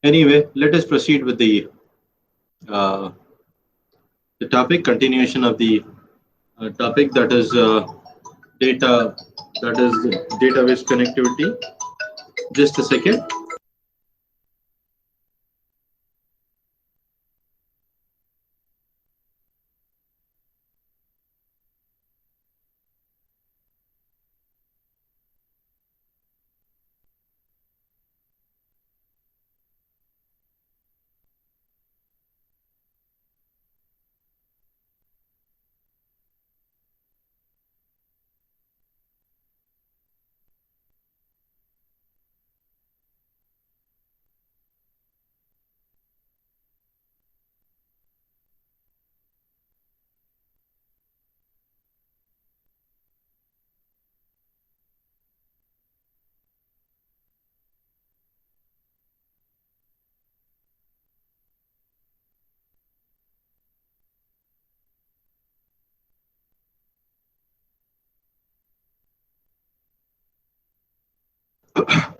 Anyway, let us proceed with uh, the topic, continuation of the topic, that is data, that is database connectivity. Just a second.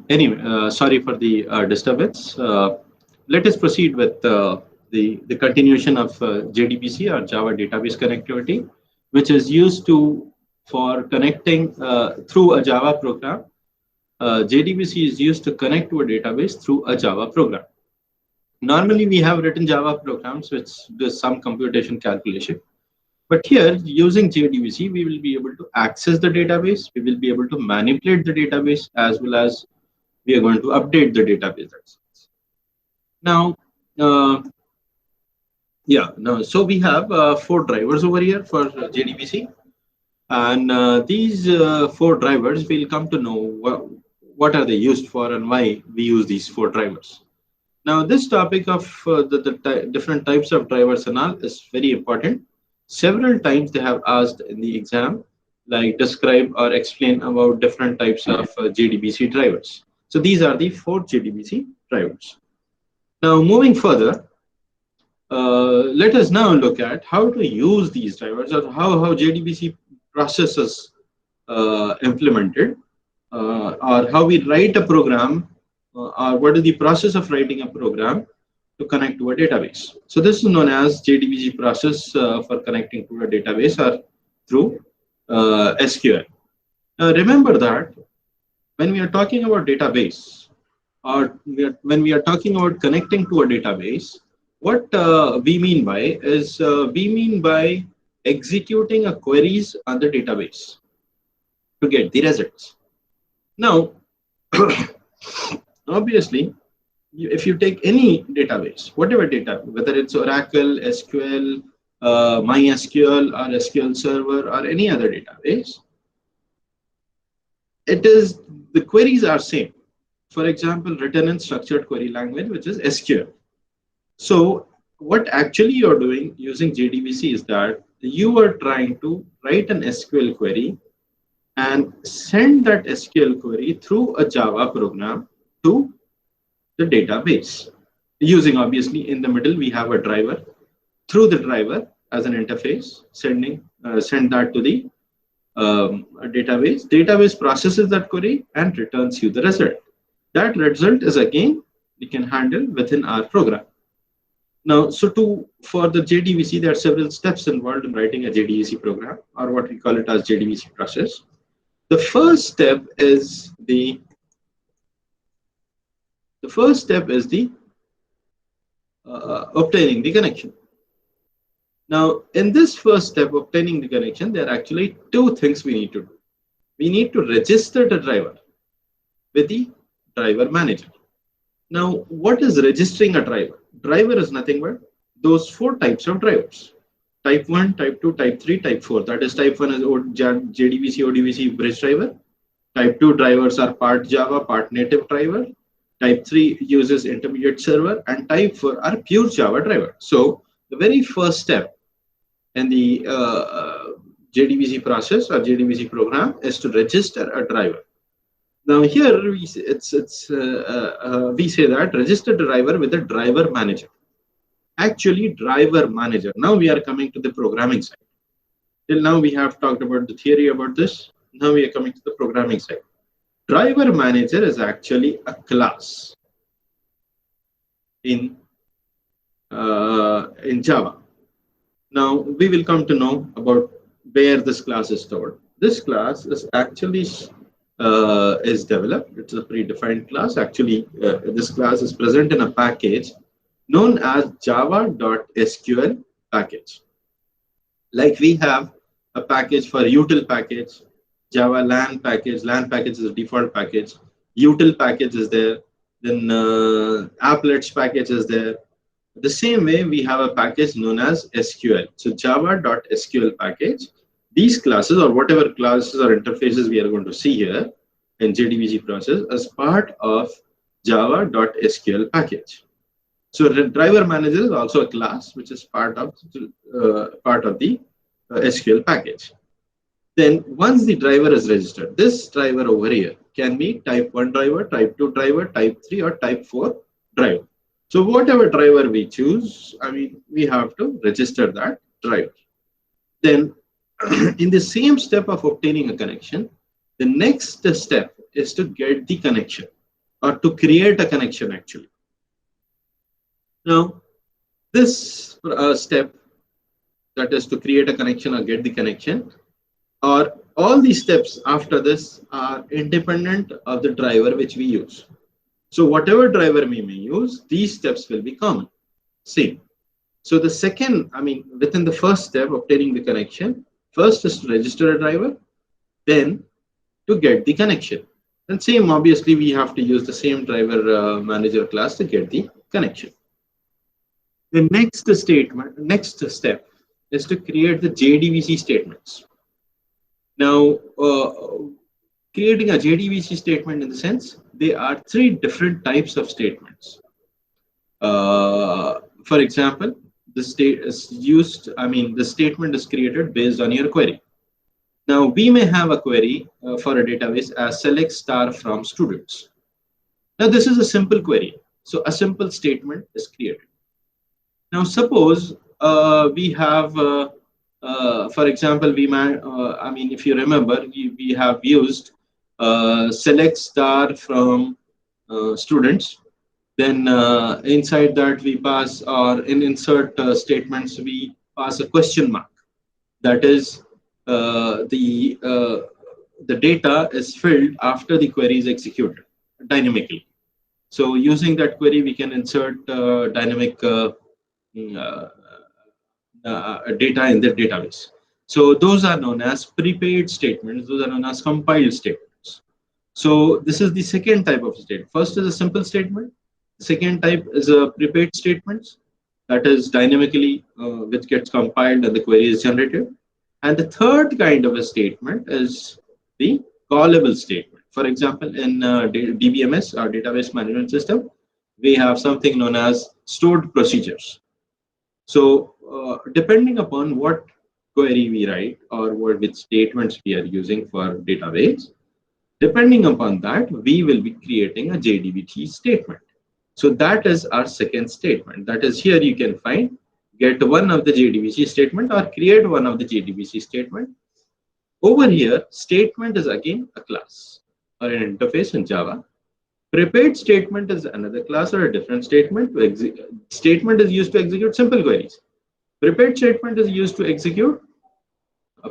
Anyway, sorry for the disturbance. Let us proceed with the continuation of JDBC, or Java Database Connectivity, which is used to for connecting through a Java program. JDBC is used to connect to a database through a Java program. Normally, we have written Java programs which do some computation calculation. But here, using JDBC, we will be able to access the database. We will be able to manipulate the database, as well as we are going to update the database. Now, so we have 4 drivers over here for JDBC. And these 4 drivers, we'll come to know what are they used for and why we use these 4 drivers. Now, this topic of the different types of drivers and all is very important. Several times they have asked in the exam, like describe or explain about different types of JDBC drivers. So these are the 4 JDBC drivers. Now, moving further, let us now look at how to use these drivers, or how JDBC process is implemented, or how we write a program, or what is the process of writing a program to connect to a database. So this is known as JDBC process for connecting to a database, or through SQL. Now remember that when we are talking about database, or when we are talking about connecting to a database, what we mean by is we mean by executing a queries on the database to get the results. Now, obviously, if you take any database, whatever data, whether it's Oracle, SQL, MySQL, or SQL Server, or any other database, the queries are same. For example, written in structured query language, which is SQL. So what actually you're doing using JDBC is that you are trying to write an SQL query and send that SQL query through a Java program to the database. Using, obviously, in the middle, we have a driver. Through the driver as an interface, send that to the database. Database processes that query and returns you the result. That result is, again, we can handle within our program. Now, for the JDBC, there are several steps involved in writing a JDBC program, or what we call it as JDBC process. The first step is the obtaining the connection. Now, in this first step, obtaining the connection, there are actually 2 things we need to do. We need to register the driver with the driver manager. Now, what is registering a driver? Driver is nothing but those 4 types of drivers. Type 1, Type 2, Type 3, Type 4. That is, Type 1 is JDBC, ODBC bridge driver. Type 2 drivers are part Java, part native driver. Type 3 uses intermediate server, and Type 4 are pure Java driver. So the very first step in the JDBC process or JDBC program is to register a driver. Now here we say that register driver with the driver manager. Actually, driver manager. Now we are coming to the programming side. Till now we have talked about the theory about this. Now we are coming to the programming side. Driver manager is actually a class. in Java. Now we will come to know about where this class is stored. This class is actually is developed. It's a predefined class. Actually, this class is present in a package known as java.sql package. Like we have a package for util package, Java LAN package. LAN package is a default package. Util package is there. Then applets package is there. The same way, we have a package known as SQL. So java.sql package. These classes or whatever classes or interfaces we are going to see here in JDBC process as part of java.sql package. So the driver manager is also a class which is part of the SQL package. Then once the driver is registered, this driver over here can be type 1 driver, type 2 driver, type 3 or type 4 driver. So whatever driver we choose, we have to register that driver. Then in the same step of obtaining a connection, the next step is to get the connection or to create a connection actually. Now, this step, that is to create a connection or get the connection, or all these steps after this are independent of the driver which we use. So whatever driver we may use, these steps will be common, same. So the second, within the first step, obtaining the connection, first is to register a driver, then to get the connection. And same, obviously, we have to use the same driver manager class to get the connection. The next step is to create the JDBC statements. Now, creating a JDBC statement in the sense, there are 3 different types of statements. For example, the statement is created based on your query. Now, we may have a query for a database as select star from students. Now, this is a simple query. So, a simple statement is created. Now, suppose we have, for example, we might, if you remember, we have used select star from students. Then inside that we pass, or in insert statements, we pass a question mark. That is, the data is filled after the query is executed dynamically. So using that query, we can insert dynamic data in the database. So those are known as prepaid statements. Those are known as compiled statements. So this is the second type of statement. First is a simple statement. The second type is a prepaid statements, that is dynamically which gets compiled and the query is generated. And the third kind of a statement is the callable statement. For example, in DBMS, our database management system, we have something known as stored procedures. So depending upon what query we write or which statements we are using for database, depending upon that, we will be creating a JDBC statement. So that is our second statement. That is, here you can find get one of the JDBC statement or create one of the JDBC statement. Over here, statement is again a class or an interface in Java. Prepared statement is another class or a different statement. Statement is used to execute simple queries. Prepared statement is used to execute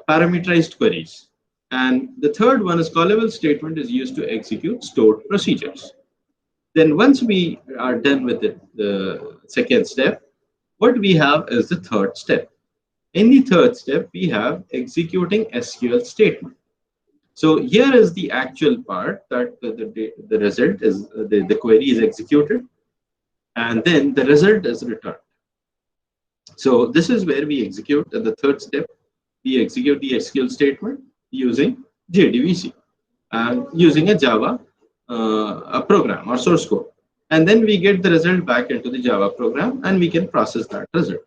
parameterized queries. And the third one is callable statement is used to execute stored procedures. Then once we are done with the second step, what we have is the third step. In the third step, we have executing SQL statement. So here is the actual part that the result is, the query is executed, and then the result is returned. So this is where we execute. In the third step, we execute the SQL statement using JDBC and using a Java a program or source code. And then we get the result back into the Java program and we can process that result.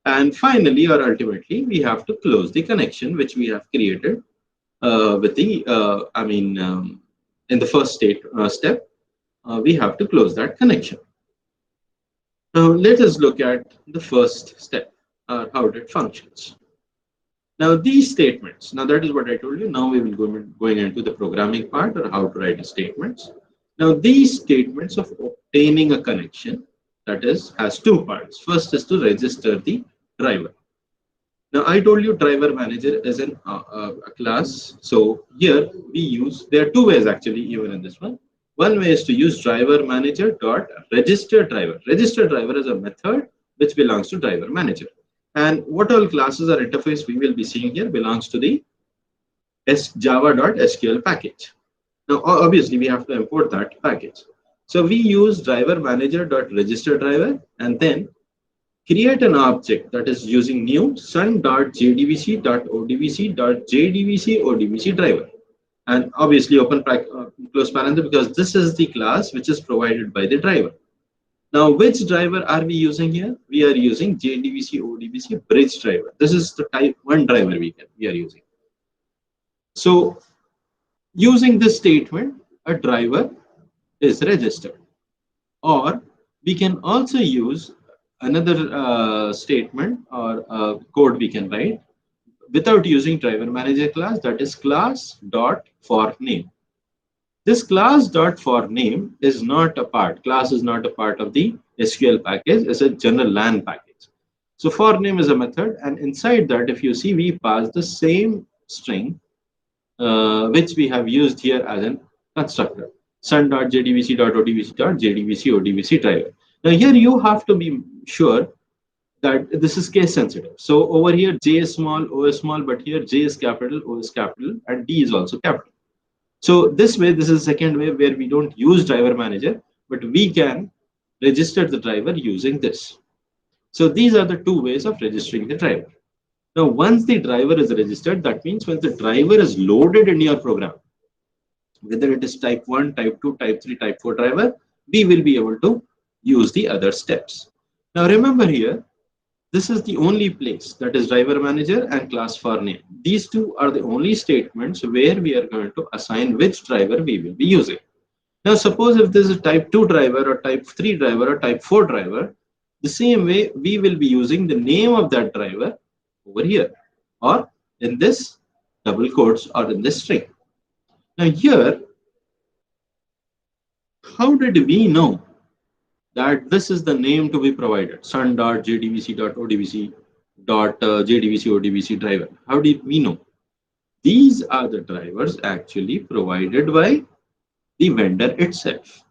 And finally, or ultimately, we have to close the connection which we have created with the, in the first step, we have to close that connection. Now, let us look at the first step, how it functions. Now, these statements, now that is what I told you. Now we will go going into the programming part or how to write the statements. Now, these statements of obtaining a connection, that is has two parts. First is to register the driver. Now I told you driver manager is a class. So here we use, there are two ways actually even in this one. One way is to use driver manager dot register driver. Register driver is a method which belongs to driver manager. And what all classes or interface we will be seeing here belongs to the java.sql package. Now obviously we have to import that package. So we use driver manager.register driver and then create an object that is using new sun.jdbc.odbc.jdbc driver, and obviously open close parenthesis because this is the class which is provided by the driver. Now which driver are we using here? We are using JDBC ODBC bridge driver. This is the type 1 driver we are using. So using this statement, a driver is registered. Or we can also use another statement or code we can write without using driver manager class, that is class dot for name. This class dot for name is not a part, class is not a part of the SQL package, it's a general LAN package. So for name is a method, and inside that if you see we pass the same string which we have used here as an constructor, sun.jdbc.odbc.jdbc driver. Now here you have to be sure that this is case sensitive. So over here J is small, O is small, but here J is capital, O is capital, and D is also capital. So this way, this is the second way where we don't use driver manager, but we can register the driver using this. So these are the two ways of registering the driver. Now once the driver is registered, that means when the driver is loaded in your program, whether it is type 1, type 2, type 3, type 4 driver, we will be able to use the other steps. Now remember here, this is the only place, that is driver manager and class for name. These two are the only statements where we are going to assign which driver we will be using. Now suppose if this is a type 2 driver or type 3 driver or type 4 driver, the same way we will be using the name of that driver over here or in this double quotes or in this string. Now here, how did we know that this is the name to be provided, sun.jdbc.odbc.jdbc driver? How did we know? These are the drivers actually provided by the vendor itself.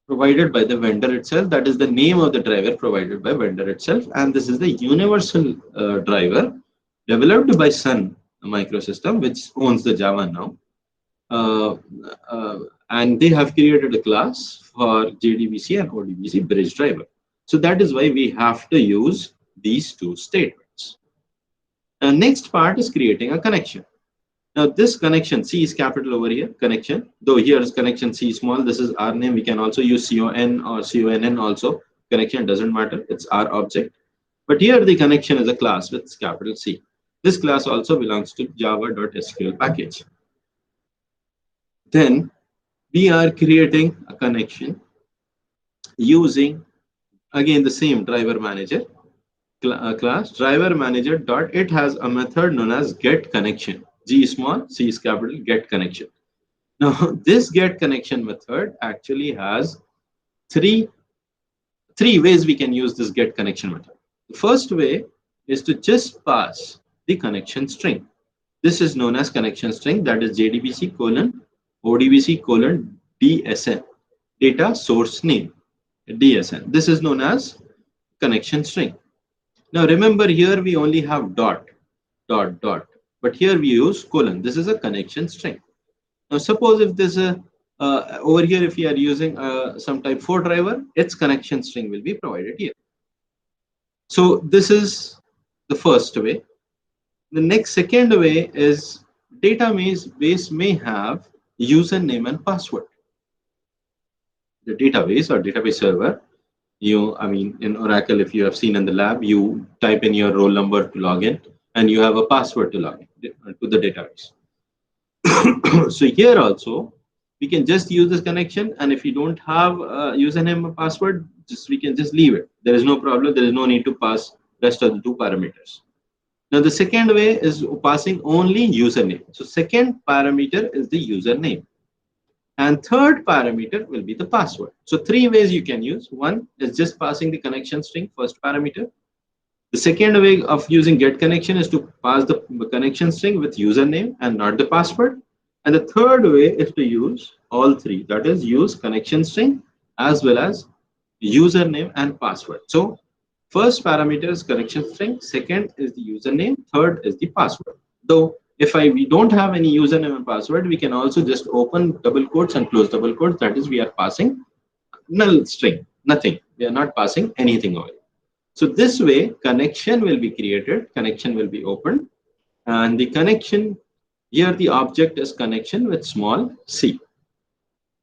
Provided by the vendor itself, that is the name of the driver provided by vendor itself, and this is the universal driver developed by Sun Microsystem, which owns the Java now. And they have created a class for JDBC and ODBC bridge driver. So that is why we have to use these two statements. The next part is creating a connection. Now this connection, C is capital over here, connection, though here is connection C small, this is our name. We can also use CON or CONN also. Connection doesn't matter, it's our object. But here the connection is a class with capital C. This class also belongs to java.sql package. Then we are creating a connection using again the same driver manager class. Driver manager dot, it has a method known as get connection. G is small, C is capital, get connection. Now this get connection method actually has three ways we can use this get connection method. The first way is to just pass the connection string. This is known as connection string, that is JDBC colon ODBC colon DSN, data source name, DSN. This is known as connection string. Now remember here we only have dot, but here we use colon. This is a connection string. Now suppose if this is over here, if we are using some type 4 driver, its connection string will be provided here. So this is the first way. The second way is database may have username and password. The database or database server, in Oracle, if you have seen in the lab, you type in your roll number to log in and you have a password to log in to the database. So here also we can just use this connection, and if you don't have a username or password, we can just leave it. There is no problem, there is no need to pass rest of the two parameters. Now the second way is passing only username. So second parameter is the username. And third parameter will be the password. So three ways you can use. One is just passing the connection string, first parameter. The second way of using get connection is to pass the connection string with username and not the password. And the third way is to use all three. That is, use connection string as well as username and password. So first parameter is connection string, second is the username, third is the password. Though if we don't have any username and password, we can also just open double quotes and close double quotes. That is, we are passing null string, nothing. We are not passing anything over. So this way, connection will be created, connection will be opened, and the connection, here the object is connection with small c.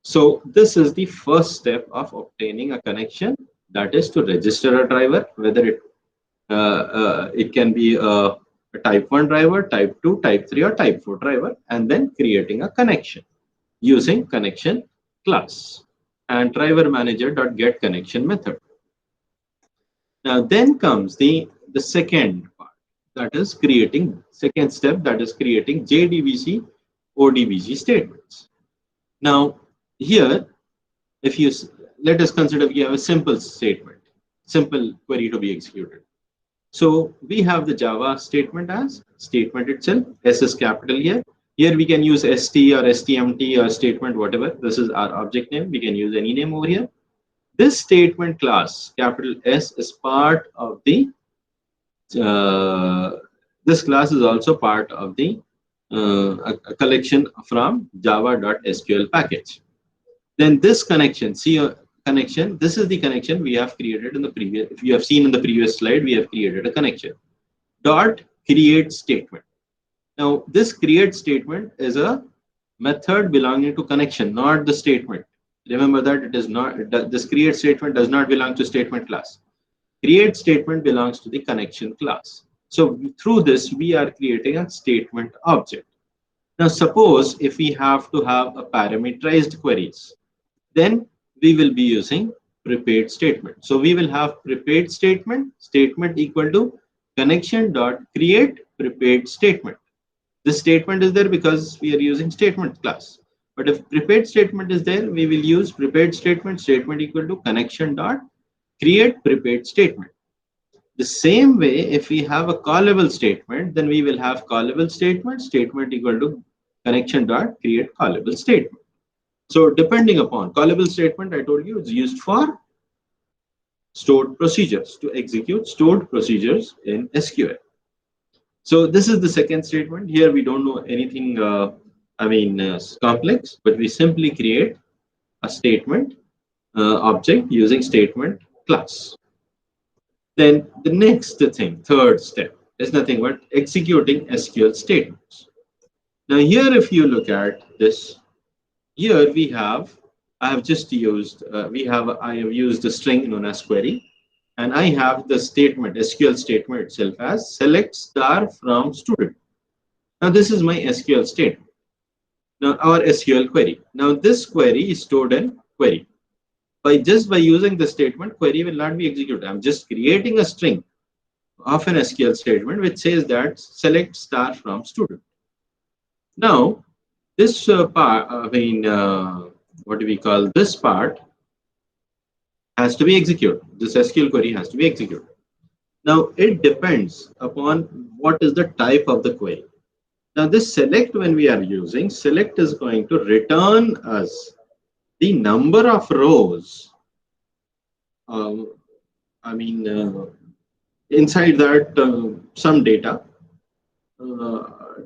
So this is the first step of obtaining a connection, that is to register a driver, whether it can be a type 1 driver, type 2, type 3, or type 4 driver, and then creating a connection using connection class and driver manager.get connection method. Now then comes the second part, that is creating, second step, that is creating Jdbc Odbg statements. Now here, if you let us consider we have a simple statement, simple query to be executed. So we have the Java statement as statement itself, S is capital here. Here we can use ST or STMT or statement, whatever. This is our object name. We can use any name over here. This statement class, capital S, is part of the, this class is also part of the a collection from java.sql package. Then this connection, see connection, this is the connection we have created in the previous, if you have seen in the previous slide, we have created a connection. Dot create statement. Now this create statement is a method belonging to connection, not the statement. Remember that it is not, this create statement does not belong to statement class. Create statement belongs to the connection class. So through this, we are creating a statement object. Now suppose if we have to have a parameterized queries, then we will be using prepared statement. So we will have prepared statement, statement equal to connection dot create prepared statement. This statement is there because we are using statement class. But if prepared statement is there, we will use prepared statement, statement equal to connection dot create prepared statement. The same way, if we have a callable statement, then we will have callable statement, statement equal to connection dot create callable statement. So depending upon callable statement, I told you, it's used for stored procedures, to execute stored procedures in SQL. So this is the second statement. Here we don't know anything, complex, but we simply create a statement object using statement class. Then the next thing, third step, is nothing but executing SQL statements. Now here, if you look at this, here we have, I have just used, I have used the string known as query, and I have the statement, SQL statement itself as select star from student. Now this is my SQL statement. Now our SQL query. Now this query is stored in query. By using the statement, query will not be executed. I'm just creating a string of an SQL statement which says that select star from student. Now this part, what do we call this part, has to be executed. This SQL query has to be executed. Now it depends upon what is the type of the query. Now this select, when we are using, select is going to return us the number of rows, inside that some data,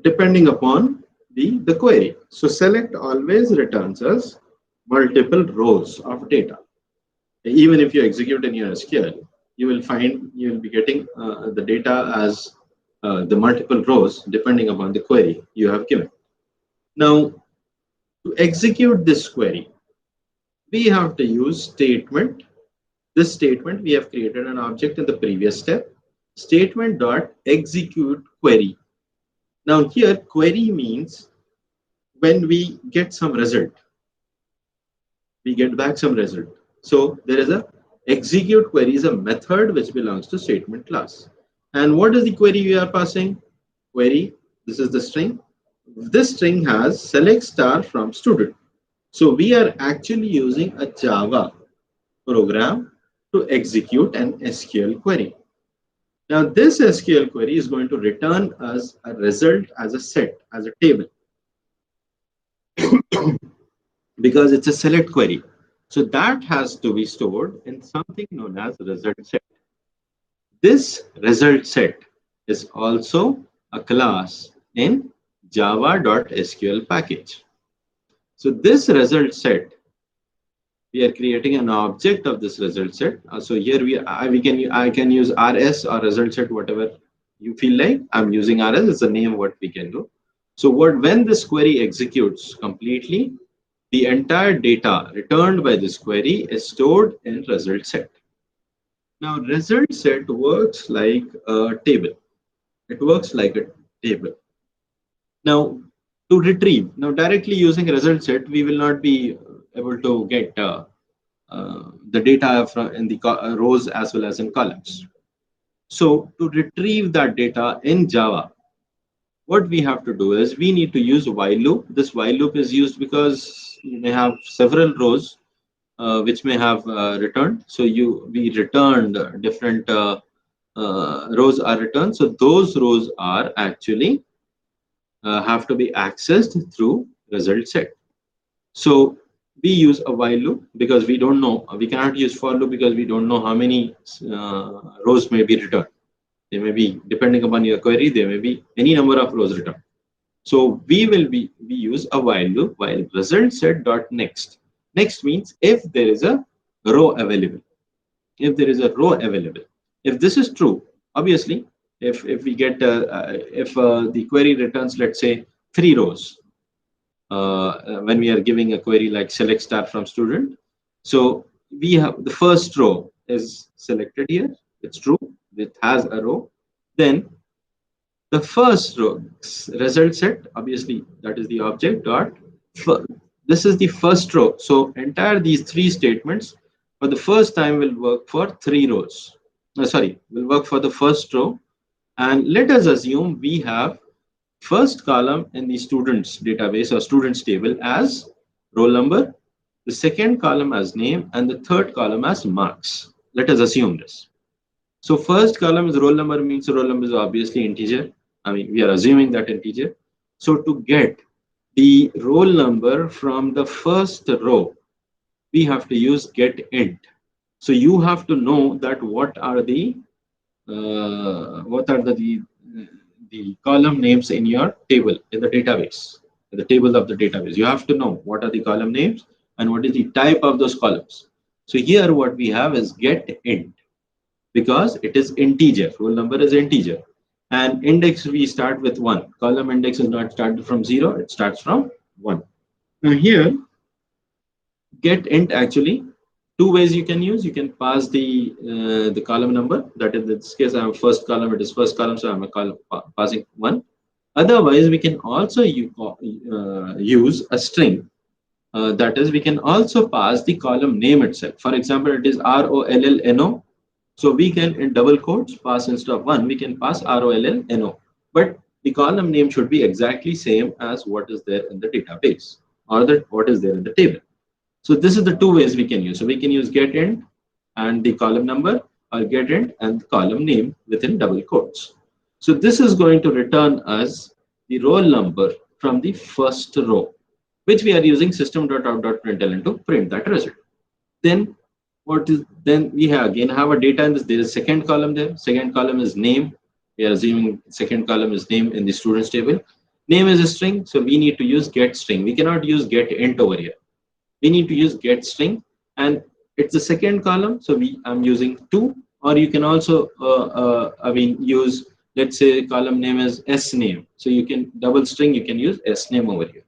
depending upon the query. So select always returns us multiple rows of data. Even if you execute in your SQL, you will find you will be getting the data as the multiple rows depending upon the query you have given. Now, to execute this query, we have to use statement. This statement, we have created an object in the previous step, statement dot execute query. Now here, query means when we get some result, we get back some result. So there is a execute query is a method which belongs to statement class. And what is the query we are passing? Query, this is the string. This string has select star from student. So we are actually using a Java program to execute an SQL query. Now this SQL query is going to return us a result as a set, as a table, because it's a select query. So that has to be stored in something known as result set. This result set is also a class in java.sql package. So this result set, we are creating an object of this result set. So here I can use rs or result set, whatever you feel like. I'm using rs, it's the name what we can do. So when this query executes completely, the entire data returned by this query is stored in result set. Now result set works like a table. It works like a table. Now to retrieve, now directly using result set, we will not be able to get the data from in the rows as well as in columns. So to retrieve that data in Java, what we have to do is we need to use while loop. This while loop is used because you may have several rows which may have returned. So we returned different rows are returned. So those rows are actually have to be accessed through result set. So we use a while loop because we don't know. We cannot use for loop because we don't know how many rows may be returned. They may be, depending upon your query, there may be any number of rows returned. So we use a while loop while result set dot next. Next means if there is a row available. If there is a row available. If this is true, obviously, if we get if the query returns, let's say 3 rows, when we are giving a query like select star from student. So we have the first row is selected here. It's true. It has a row. Then the first row result set, obviously that is the object dot. This is the first row. So entire these 3 statements for the first time will work for 3 rows. Sorry, will work for the first row. And let us assume we have first column in the students database or students table as roll number, the second column as name, and the third column as marks. Let us assume this. So first column is roll number, means roll number is obviously integer. I mean, we are assuming that integer. So to get the roll number from the first row, we have to use get int. So you have to know that what are the column names in your table in the database, in the table of the database. You have to know what are the column names and what is the type of those columns. So here what we have is get int because it is integer. Roll number is integer, and index we start with 1. Column index is not started from 0; it starts from 1. Now here get int actually 2 ways you can use. You can pass the column number. That in this case, I have first column. It is first column, so I'm passing 1. Otherwise, we can also use a string. That is, we can also pass the column name itself. For example, it is ROLLNO. So we can, in double quotes, pass instead of 1, we can pass ROLLNO. But the column name should be exactly same as what is there in the database or what is there in the table. So this is the 2 ways we can use. So we can use get int and the column number, or get int and the column name within double quotes. So this is going to return us the roll number from the first row, which we are using system.out.println to print that result. Then we again have a data in this. There is a second column there. Second column is name. We are assuming second column is name in the students table. Name is a string, so we need to use get string. We cannot use get int over here. We need to use get string, and it's the second column. So I'm using 2, or you can also use, let's say column name is s name. So you can double string. You can use s name over here.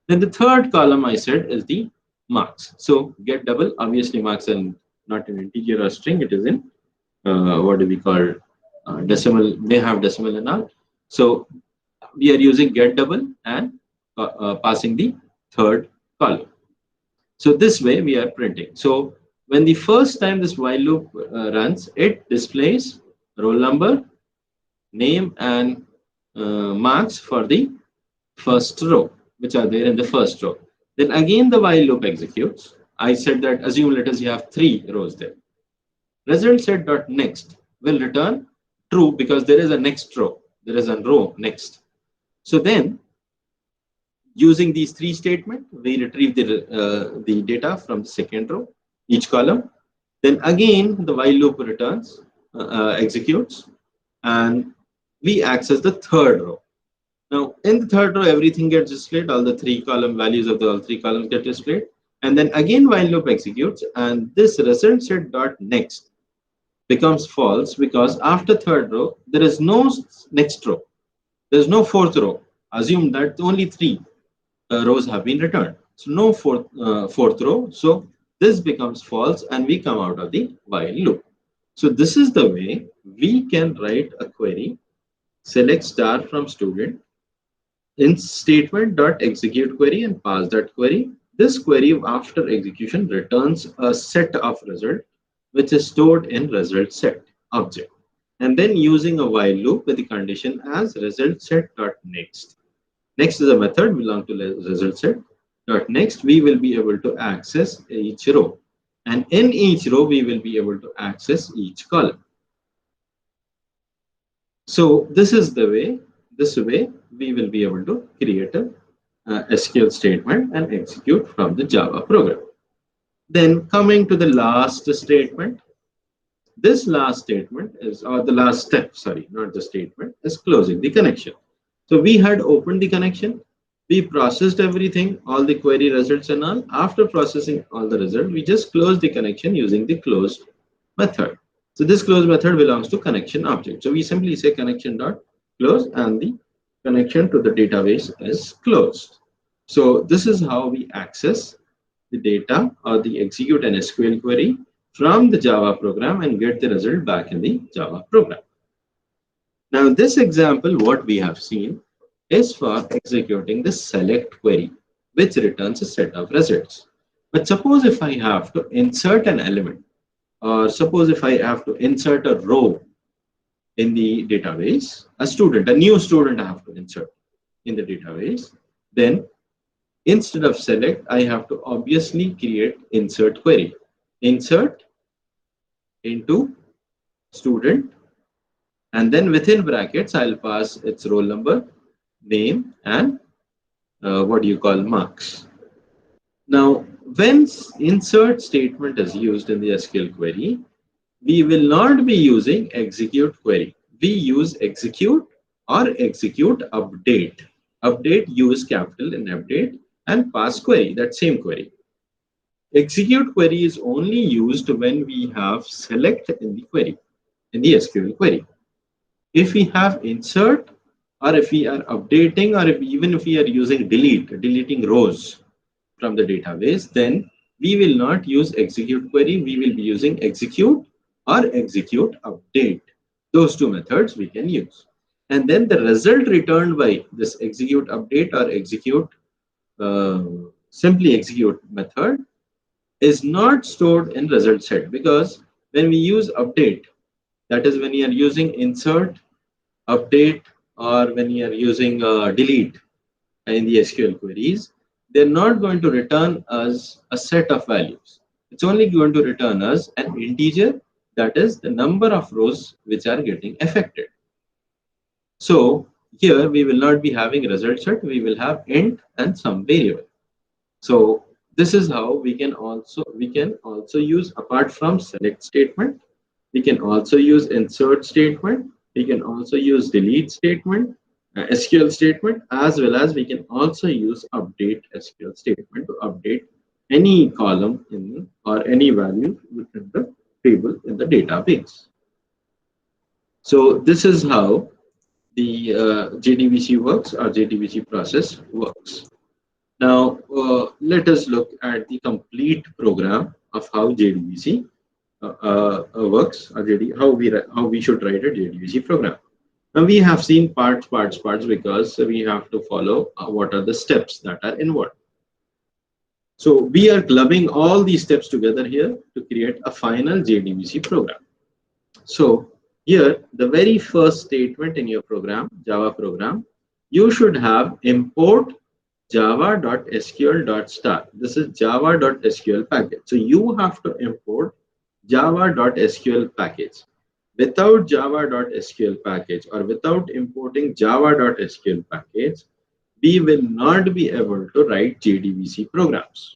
Then the third column I said is the marks. So get double, obviously marks and not an integer or string. It is in what do we call decimal. May have decimal and all. So we are using get double and passing the third column. So this way we are printing. So when the first time this while loop runs, it displays roll number, name, and marks for the first row, which are there in the first row. Then again the while loop executes. I said that assume let us you have 3 rows there. Result set dot next will return true because there is a next row. There is a row next. So then using these 3 statements, we retrieve the data from the second row, each column. Then again the while loop returns, executes, and we access the third row. Now in the third row, everything gets displayed. All the 3 column values of the all 3 columns get displayed. And then again while loop executes, and this result set dot next becomes false because after third row there is no next row. There is no fourth row. Assume that only 3 rows have been returned. So no fourth row. So this becomes false, and we come out of the while loop. So this is the way we can write a query. Select star from student in statement dot execute query and pass that query. This query after execution returns a set of result which is stored in result set object, and then using a while loop with the condition as result set dot next. Next is a method belong to result set dot next. We will be able to access each row, and in each row we will be able to access each column. So this is the way. This way we will be able to create a SQL statement and execute from the Java program. Then coming to the last statement. This last statement is, or the last step, sorry, not the statement, is closing the connection. So we had opened the connection, we processed everything, all the query results and all. After processing all the results, we just closed the connection using the closed method. So this close method belongs to connection object. So we simply say connection dot close, and the connection to the database is closed. So this is how we access the data or the execute an SQL query from the Java program and get the result back in the Java program. Now in this example, what we have seen is for executing the select query, which returns a set of results. But suppose if I have to insert an element, or suppose if I have to insert a row in the database, a new student I have to insert in the database, then instead of select, I have to obviously create insert query. Insert into student, and then within brackets, I'll pass its roll number, name, and marks. Now, when insert statement is used in the SQL query, we will not be using execute query. We use execute or execute update. Update, use capital in update, and pass query, that same query. Execute query is only used when we have select in the query, in the SQL query. If we have insert, or if we are updating, or even if we are using deleting rows from the database, then we will not use execute query. We will be using execute or execute update. Those 2 methods we can use. And then the result returned by this execute update or execute simply execute method is not stored in result set, because when we use update, that is when you are using insert, update, or when you are using delete in the SQL queries, they're not going to return us a set of values. It's only going to return us an integer, that is the number of rows which are getting affected. So here we will not be having result set, we will have int and some variable. So this is how we can also use, apart from select statement, we can also use insert statement, we can also use delete statement, SQL statement, as well as we can also use update SQL statement to update any column in or any value within the table in the database. So this is how the JDBC works, or JDBC process works. Now let us look at the complete program of how JDBC works, or how we should write a JDBC program. Now we have seen parts because we have to follow what are the steps that are involved. So we are clubbing all these steps together here to create a final JDBC program. So here, the very first statement in your program, Java program, you should have import java.sql.star. This is java.sql package. So you have to import java.sql package. Without java.sql package or without importing java.sql package, we will not be able to write JDBC programs.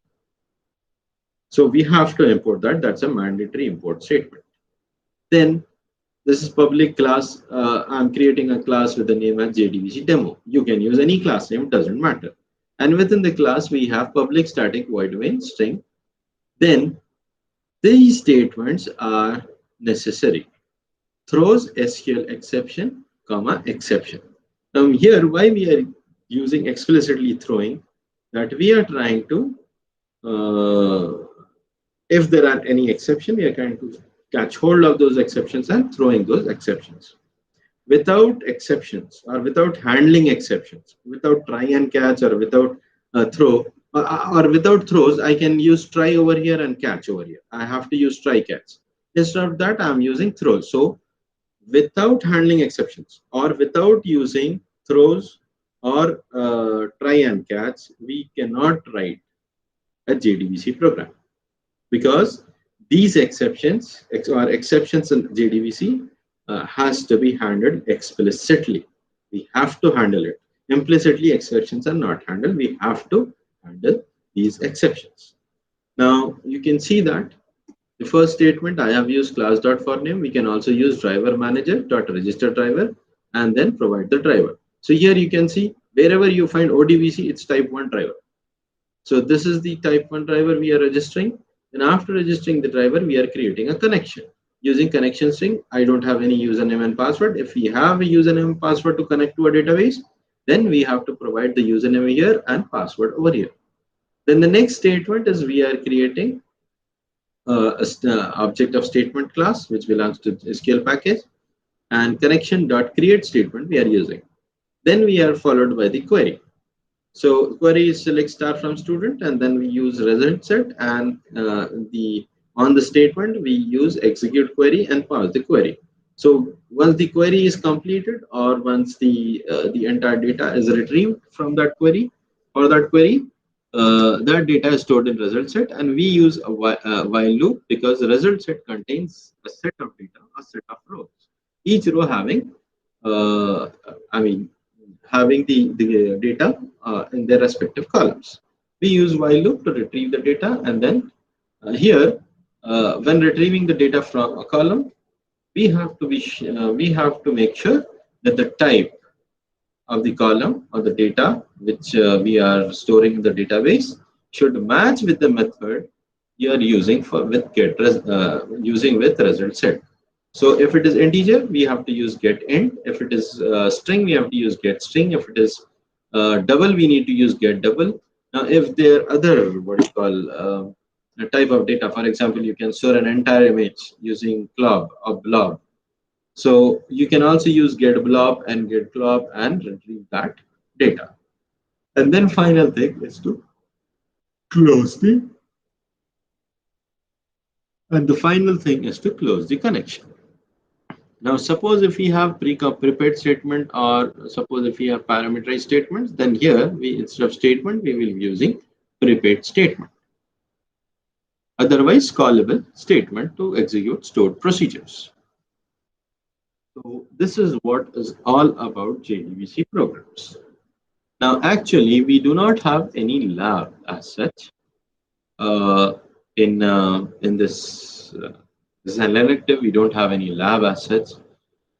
So we have to import that. That's a mandatory import statement. Then this is public class. I'm creating a class with the name as JDBC demo. You can use any class name, doesn't matter. And within the class, we have public static void main string. Then these statements are necessary. Throws SQL exception, comma exception. Now here, why we are using explicitly throwing, that we are trying to if there are any exception, we are trying to catch hold of those exceptions and throwing those exceptions. Without exceptions or without handling exceptions, without try and catch or without throw or without throws, I can use try over here and catch over here. I have to use try catch. Instead of that, I'm using throws. So without handling exceptions or without using throws or try and catch, we cannot write a JDBC program, because these exceptions or exceptions in JDBC has to be handled explicitly. We have to handle it. Implicitly, exceptions are not handled. We have to handle these exceptions. Now, you can see that the first statement, I have used class.forName. We can also use driver manager.register driver and then provide the driver. So here you can see wherever you find ODBC, it's type 1 driver. So this is the type 1 driver we are registering. And after registering the driver, we are creating a connection. Using connection string, I don't have any username and password. If we have a username and password to connect to a database, then we have to provide the username here and password over here. Then the next statement is we are creating object of statement class, which belongs to SQL package, and connection.create statement we are using. Then we are followed by the query. So query is select star from student, and then we use result set, and on the statement we use execute query and pass the query. So once the query is completed, or once the entire data is retrieved from that query, for that query, that data is stored in result set, and we use a while loop, because the result set contains a set of data, a set of rows, each row having I mean having the data in their respective columns. We use while loop to retrieve the data, and then here when retrieving the data from a column, we have to make sure that the type of the column or the data which we are storing in the database should match with the method you are using for with get using with result set. So if it is integer, we have to use get int. If it is string, we have to use get string. If it is double, we need to use get double. Now, if there are other what you call a type of data, for example, you can store an entire image using glob or blob. So you can also use get blob and get glob and retrieve that data. And then final thing is to close the and the final thing is to close the connection. Now, suppose if we have prepared statement, or suppose if we have parameterized statements, then here we, instead of statement, we will be using prepared statement. Otherwise, callable statement to execute stored procedures. So this is what is all about JDBC programs. Now, actually, we do not have any lab as such in this. This is an elective. We don't have any lab as such.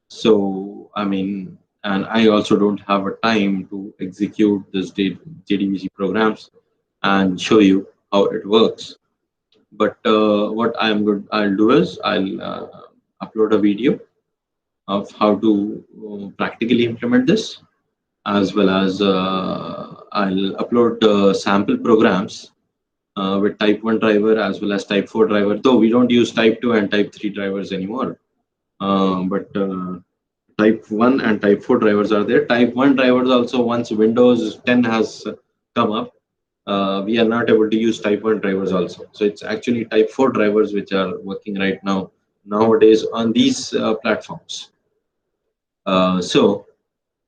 So, I mean, and I also don't have a time to execute this JDBC programs and show you how it works. But what I'll do is I'll upload a video of how to practically implement this, as well as I'll upload sample programs with type 1 driver as well as type 4 driver, though we don't use type 2 and type 3 drivers anymore. But type 1 and type 4 drivers are there. Type 1 drivers also, once Windows 10 has come up, we are not able to use type 1 drivers also. So it's actually type 4 drivers which are working right now nowadays on these platforms. So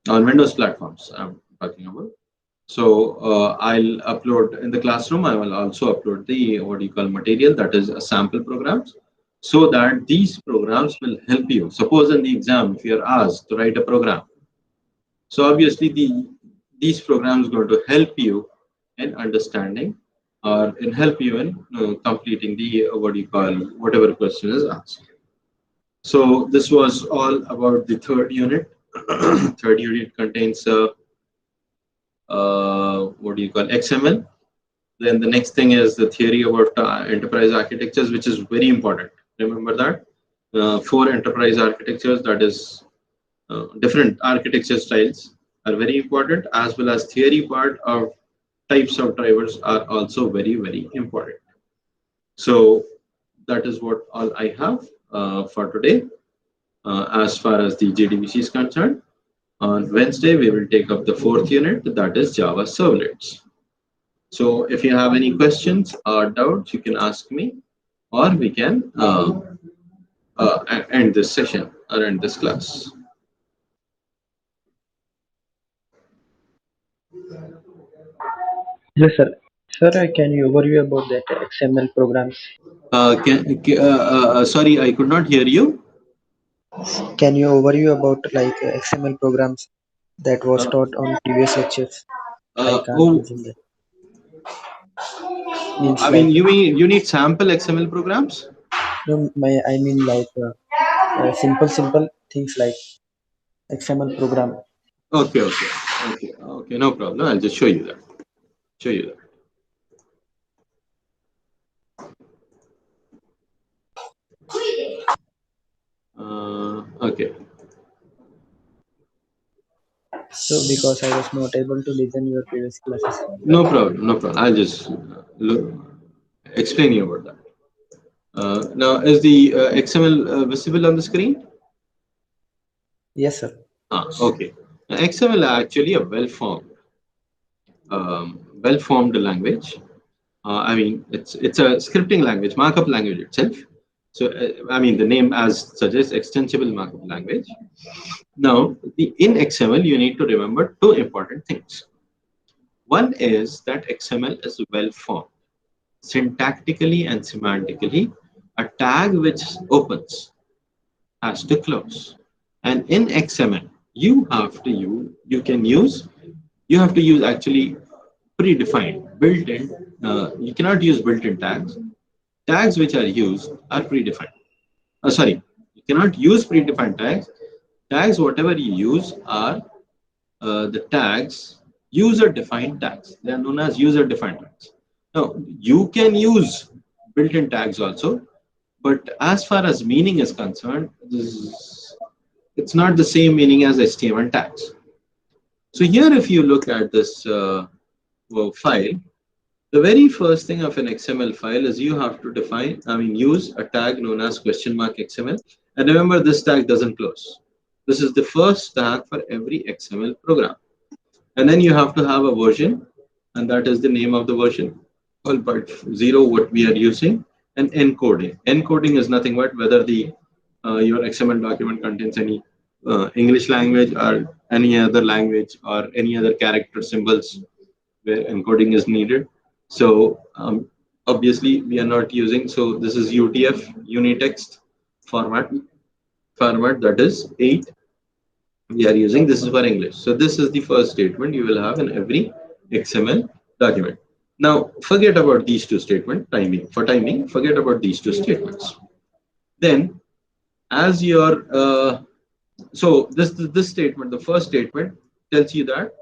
on Windows platforms I'm talking about. So I'll upload in the classroom. I will also upload the what you call material, that is a sample programs, so that these programs will help you. Suppose in the exam, if you're asked to write a program, so obviously these programs going to help you in understanding or in help you in completing the what you call whatever question is asked. So this was all about the third unit. Third unit contains what do you call XML. Then the next thing is the theory about enterprise architectures, which is very important. Remember that four enterprise architectures, that is different architecture styles, are very important, as well as theory part of types of drivers are also very important. So that is what all I have for today as far as the JDBC is concerned. On Wednesday, we will take up the fourth unit, that is Java servlets. So if you have any questions or doubts, you can ask me, or we can end this session or end this class. Yes, sir. Sir, can you overview about that XML programs? Sorry, I could not hear you. Can you overview about like XML programs that was Uh, taught on previous lectures? I can't oh, imagine that. Means I like mean, you need sample XML programs? no, I mean like simple things like XML program. Okay, no problem. I'll just show you that. Show you that. Okay, So because I was not able to listen your previous classes. no problem, no problem. I'll just explain you about that. Now, is the XML visible on the screen? Yes, sir. Okay. Now, XML are actually a well-formed language. I mean, it's a scripting language, markup language itself. So, I mean, the name as suggests extensible markup language. Now, in XML, you need to remember two important things. One is that XML is well-formed. Syntactically and semantically, a tag which opens has to close. And in XML, you have to use actually predefined, built-in. You cannot use built-in tags. Tags which are used are predefined. Sorry, you cannot use predefined tags. Tags, whatever you use, are the tags, user-defined tags. They are known as user-defined tags. Now, you can use built-in tags also, but as far as meaning is concerned, it's not the same meaning as HTML tags. So here, if you look at this file, the very first thing of an XML file is you have to use a tag known as question mark XML. And remember, this tag doesn't close. This is the first tag for every XML program. And then you have to have a version, and that is the name of the version. Well, but 0, what we are using, and encoding. Encoding is nothing but whether the your XML document contains any English language or any other language or any other character symbols where encoding is needed. So obviously we are not using. So this is UTF Unitext format, that is 8 we are using. This is for English. So this is the first statement you will have in every XML document. Now forget about these two statements. Timing, forget about these two statements. Then as your so this statement, the first statement tells you that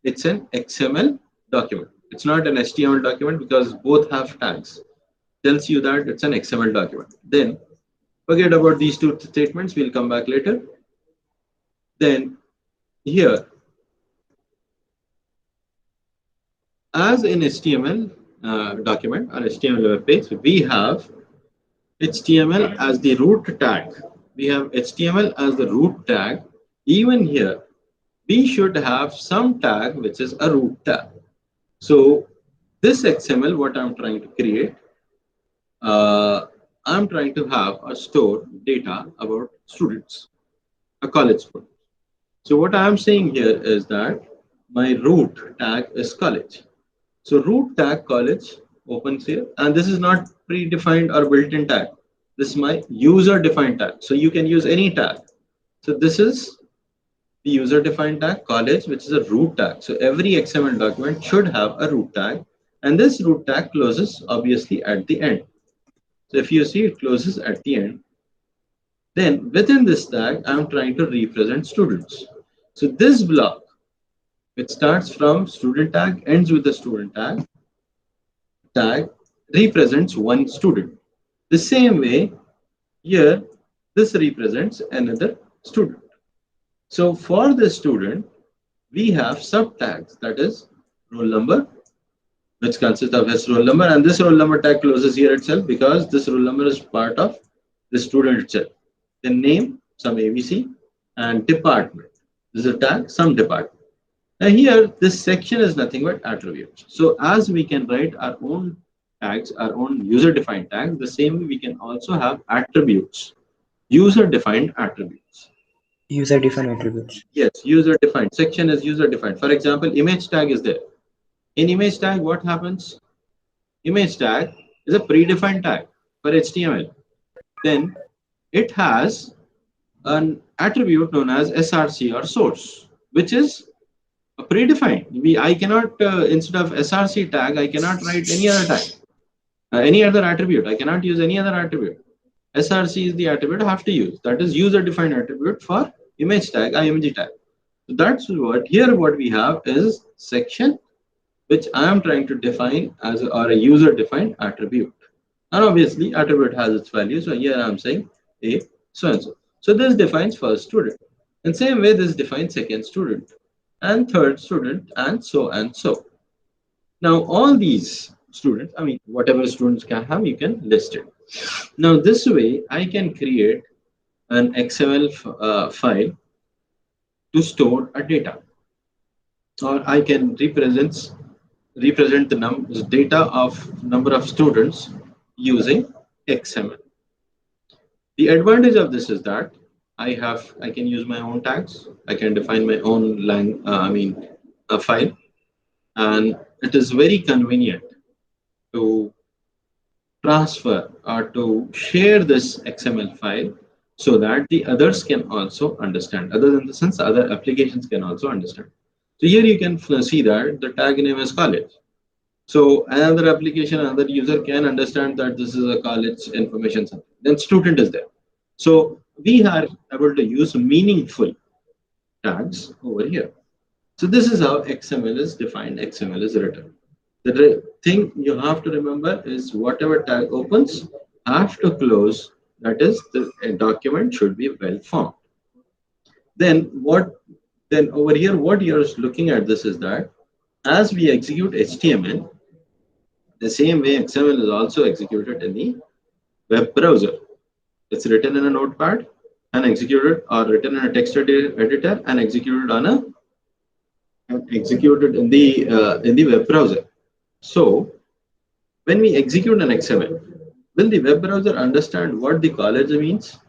it's an XML document. It's not an HTML document because both have tags. Tells you that it's an XML document. Then forget about these two statements. We'll come back later. Then here, as in HTML document or HTML web page, we have HTML as the root tag. We have HTML as the root tag. Even here, we should have some tag which is a root tag. So this XML, what I'm trying to create, I'm trying to have a store data about students, a college student. So what I'm saying here is that my root tag is college. So root tag college opens here, and this is not predefined or built-in tag. This is my user-defined tag. So you can use any tag. So this is the user-defined tag college, which is a root tag. So every XML document should have a root tag, and this root tag closes obviously at the end. So if you see it closes at the end, then within this tag, I'm trying to represent students. So this block, which starts from student tag, ends with the student tag represents one student. The same way here, this represents another student. So for the student, we have subtags, that is roll number, which consists of his roll number, and this roll number tag closes here itself because this roll number is part of the student itself. The name, some ABC, and department. This is a tag, some department. Now here, this section is nothing but attributes. So as we can write our own tags, our own user-defined tags, the same way we can also have attributes, user-defined attributes. User defined attributes. Yes, user-defined. Section is user-defined. For example, image tag is there. In image tag, what happens? Image tag is a predefined tag for HTML. Then it has an attribute known as src or source, which is predefined. I cannot instead of src tag, I cannot write any other tag, any other attribute. I cannot use any other attribute. Src is the attribute I have to use. That is user-defined attribute for image tag, img tag. So that's what here. What we have is section, which I am trying to define as or a user-defined attribute. And obviously, attribute has its value. So here I am saying a so and so. So this defines first student. In same way, this defines second student and third student and so and so. Now all these students, I mean whatever students can have, you can list it. Now this way I can create an XML file to store a data, or I can represent the data of number of students using XML. The advantage of this is that I can use my own tags. I can define my own a file, and it is very convenient to transfer or to share this XML file so that the others can also understand. Other than the sense, other applications can also understand. So here you can see that the tag name is college. So another application, another user can understand that this is a college information center. Then student is there. So we are able to use meaningful tags over here. So this is how XML is defined, XML is written. The thing you have to remember is whatever tag opens have to close. That is, the document should be well formed. Then over here, what you're looking at this is that as we execute HTML, the same way XML is also executed in the web browser. It's written in a notepad and executed, or written in a text editor and executed in the web browser. So when we execute an XML, will the web browser understand what the college means?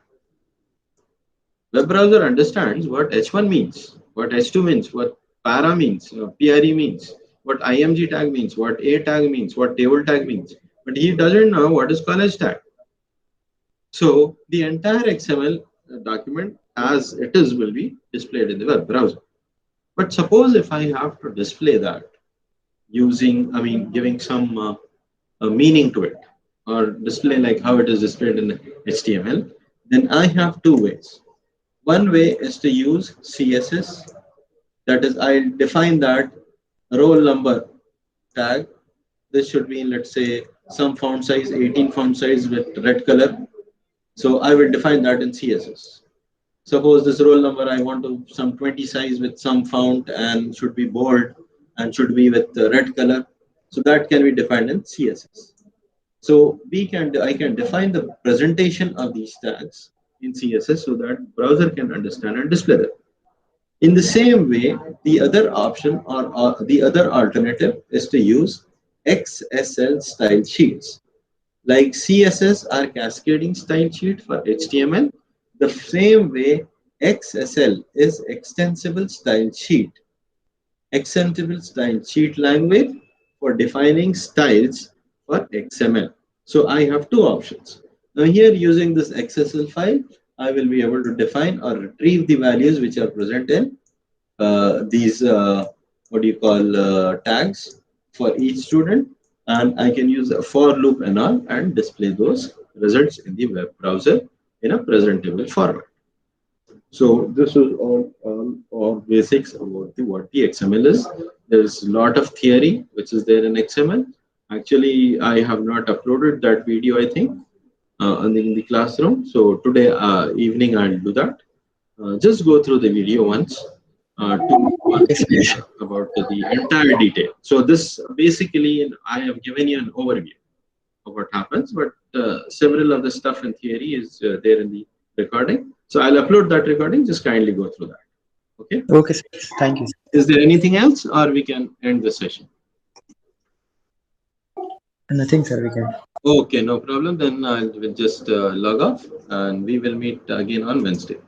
Web browser understands what H1 means, what H2 means, what para means, PRE means, what IMG tag means, what A tag means, what table tag means. But he doesn't know what is college tag. So the entire XML document as it is will be displayed in the web browser. But suppose if I have to display that giving some meaning to it, or display like how it is displayed in HTML, then I have two ways. One way is to use CSS. That is, I define that roll number tag. This should be, let's say, some font size, 18 font size with red color. So I will define that in CSS. Suppose this roll number I want to some 20 size with some font and should be bold and should be with the red color. So that can be defined in CSS. So I can define the presentation of these tags in CSS so that browser can understand and display them. In the same way, the other option or the other alternative is to use XSL style sheets. Like CSS are cascading style sheet for HTML, the same way XSL is extensible style sheet extendable style sheet language for defining styles for XML. So I have two options. Now here using this XSL file, I will be able to define or retrieve the values which are present in these what do you call tags for each student, and I can use a for loop and all and display those results in the web browser in a presentable format. So this is all basics about what the XML is. There's a lot of theory which is there in XML. Actually, I have not uploaded that video, I think, in the classroom. So today evening I'll do that. Just go through the video once to Okay, sir. understand about the entire detail. So this basically, I have given you an overview of what happens, but several of the stuff in theory is there in the recording. So I'll upload that recording. Just kindly go through that. Okay. Okay, sir. Thank you, sir. Is there anything else, or we can end the session? Nothing, sir. We can. Okay, no problem. Then I'll just log off, and we will meet again on Wednesday.